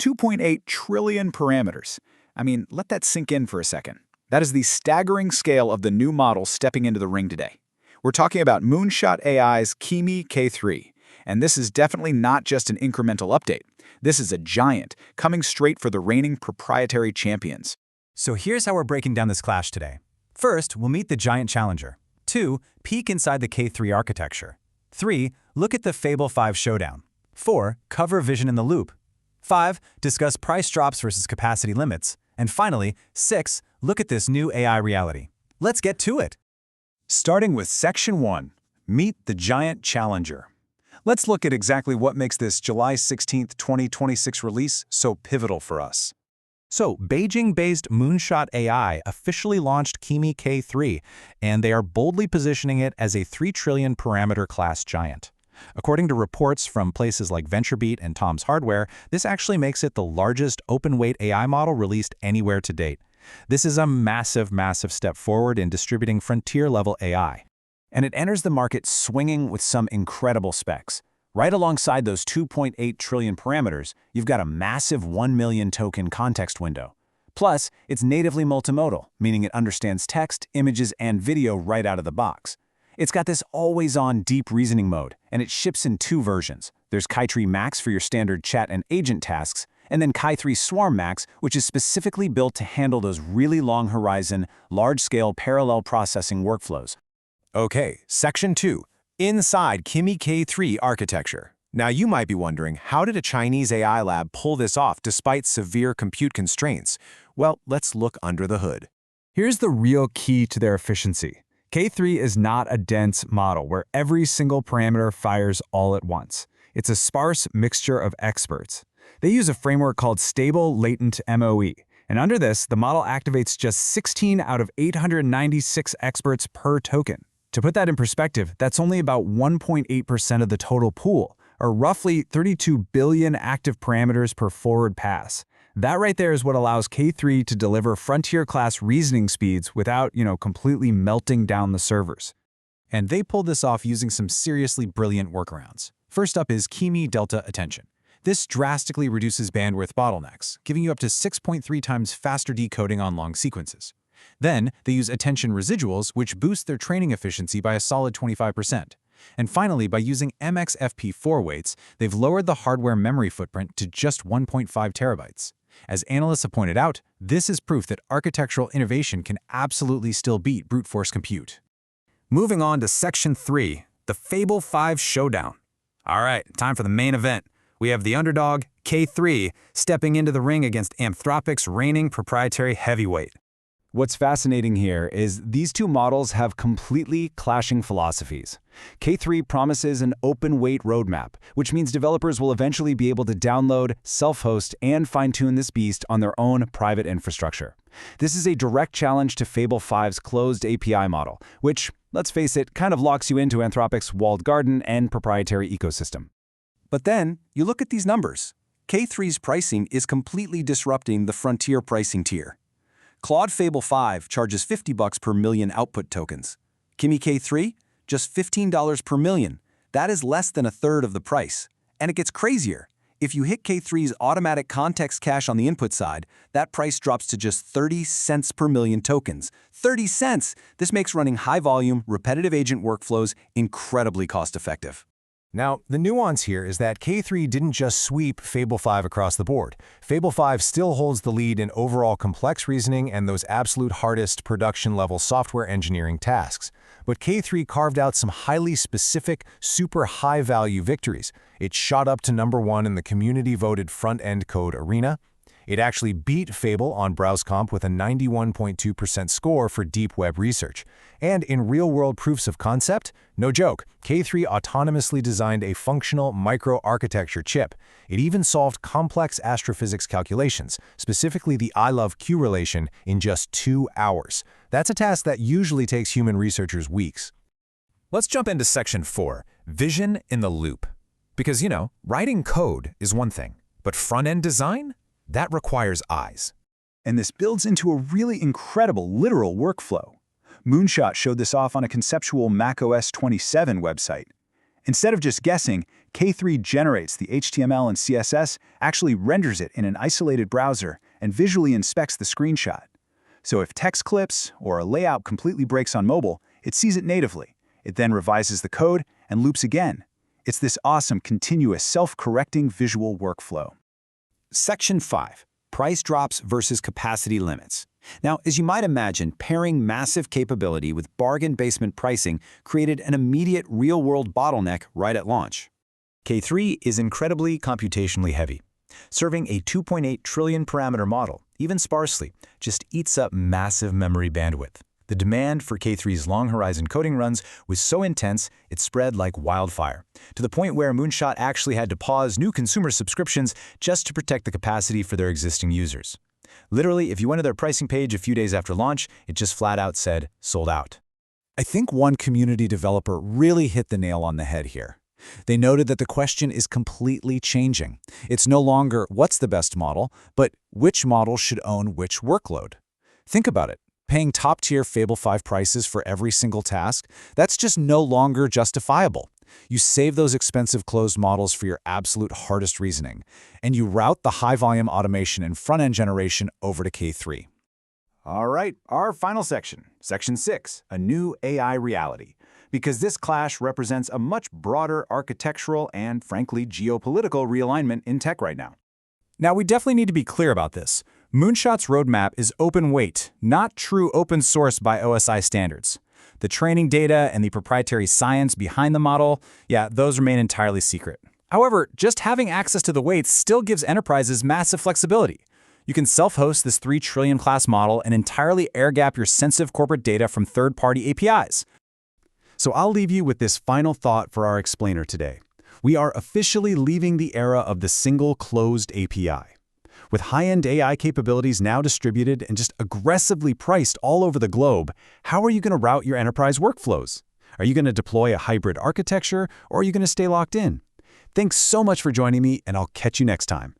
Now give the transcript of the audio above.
2.8 trillion parameters. I mean, let that sink in for a second. That is the staggering scale of the new model stepping into the ring today. We're talking about Moonshot AI's Kimi K3, and this is definitely not just an incremental update. This is a giant, coming straight for the reigning proprietary champions. So here's how we're breaking down this clash today. First, we'll meet the giant challenger. 2, peek inside the K3 architecture. 3, look at the Fable 5 showdown. 4, cover vision in the loop. 5, discuss price drops versus capacity limits. And finally, 6, look at this new AI reality. Let's get to it. Starting with Section 1, Meet the Giant Challenger. Let's look at exactly what makes this July 16, 2026 release so pivotal for us. So, Beijing-based Moonshot AI officially launched Kimi K3, and they are boldly positioning it as a 3 trillion parameter class giant. According to reports from places like VentureBeat and Tom's Hardware, this actually makes it the largest open-weight AI model released anywhere to date. This is a massive, massive step forward in distributing frontier-level AI. And it enters the market swinging with some incredible specs. Right alongside those 2.8 trillion parameters, you've got a massive 1 million token context window. Plus, it's natively multimodal, meaning it understands text, images, and video right out of the box. It's got this always-on deep reasoning mode, and it ships in 2 versions. There's K3 Max for your standard chat and agent tasks, and then K3 Swarm Max, which is specifically built to handle those really long-horizon, large-scale parallel processing workflows. Okay, Section 2. Inside Kimi K3 architecture. Now you might be wondering, how did a Chinese AI lab pull this off despite severe compute constraints? Well, let's look under the hood. Here's the real key to their efficiency. K3 is not a dense model where every single parameter fires all at once. It's a sparse mixture of experts. They use a framework called Stable LatentMoE, and under this, the model activates just 16 out of 896 experts per token. To put that in perspective, that's only about 1.8% of the total pool, or roughly 32 billion active parameters per forward pass. That right there is what allows K3 to deliver frontier-class reasoning speeds without, completely melting down the servers. And they pulled this off using some seriously brilliant workarounds. First up is Kimi Delta Attention. This drastically reduces bandwidth bottlenecks, giving you up to 6.3 times faster decoding on long sequences. Then, they use attention residuals, which boost their training efficiency by a solid 25%. And finally, by using MXFP4 weights, they've lowered the hardware memory footprint to just 1.5 terabytes. As analysts have pointed out, this is proof that architectural innovation can absolutely still beat brute force compute. Moving on to Section 3, the Fable 5 Showdown. All right, time for the main event. We have the underdog, K3, stepping into the ring against Anthropic's reigning proprietary heavyweight. What's fascinating here is these 2 models have completely clashing philosophies. K3 promises an open-weight roadmap, which means developers will eventually be able to download, self-host, and fine-tune this beast on their own private infrastructure. This is a direct challenge to Fable 5's closed API model, which, let's face it, kind of locks you into Anthropic's walled garden and proprietary ecosystem. But then, you look at these numbers. K3's pricing is completely disrupting the frontier pricing tier. Claude Fable 5 charges $50 per million output tokens. Kimi K3, just $15 per million. That is less than a third of the price. And it gets crazier. If you hit K3's automatic context cache on the input side, that price drops to just 30 cents per million tokens. 30 cents! This makes running high-volume, repetitive agent workflows incredibly cost-effective. Now, the nuance here is that K3 didn't just sweep Fable 5 across the board. Fable 5 still holds the lead in overall complex reasoning and those absolute hardest production-level software engineering tasks. But K3 carved out some highly specific, super high-value victories. It shot up to #1 in the community-voted front-end code arena. It actually beat Fable on BrowseComp with a 91.2% score for deep web research. And in real-world proofs of concept, no joke, K3 autonomously designed a functional microarchitecture chip. It even solved complex astrophysics calculations, specifically the I love Q relation, in just 2 hours. That's a task that usually takes human researchers weeks. Let's jump into Section 4, Vision in the Loop. Because, writing code is one thing, but front-end design? That requires eyes. And this builds into a really incredible literal workflow. Moonshot showed this off on a conceptual macOS 27 website. Instead of just guessing, K3 generates the HTML and CSS, actually renders it in an isolated browser, and visually inspects the screenshot. So if text clips or a layout completely breaks on mobile, it sees it natively. It then revises the code and loops again. It's this awesome, continuous, self-correcting visual workflow. Section 5. Price drops versus capacity limits. Now, as you might imagine, pairing massive capability with bargain basement pricing created an immediate real-world bottleneck right at launch. K3 is incredibly computationally heavy. Serving a 2.8 trillion parameter model, even sparsely, just eats up massive memory bandwidth. The demand for K3's long-horizon coding runs was so intense it spread like wildfire, to the point where Moonshot actually had to pause new consumer subscriptions just to protect the capacity for their existing users. Literally, if you went to their pricing page a few days after launch, it just flat out said, sold out. I think one community developer really hit the nail on the head here. They noted that the question is completely changing. It's no longer what's the best model, but which model should own which workload. Think about it. Paying top-tier Fable 5 prices for every single task, that's just no longer justifiable. You save those expensive closed models for your absolute hardest reasoning, and you route the high-volume automation and front-end generation over to K3. All right, our final section, Section 6, a new AI reality. Because this clash represents a much broader architectural and, frankly, geopolitical realignment in tech right now. Now, we definitely need to be clear about this. Moonshot's roadmap is open weight, not true open source by OSI standards. The training data and the proprietary science behind the model, those remain entirely secret. However, just having access to the weights still gives enterprises massive flexibility. You can self-host this 3 trillion class model and entirely air-gap your sensitive corporate data from third-party APIs. So I'll leave you with this final thought for our explainer today. We are officially leaving the era of the single closed API. With high-end AI capabilities now distributed and just aggressively priced all over the globe, how are you going to route your enterprise workflows? Are you going to deploy a hybrid architecture, or are you going to stay locked in? Thanks so much for joining me, and I'll catch you next time.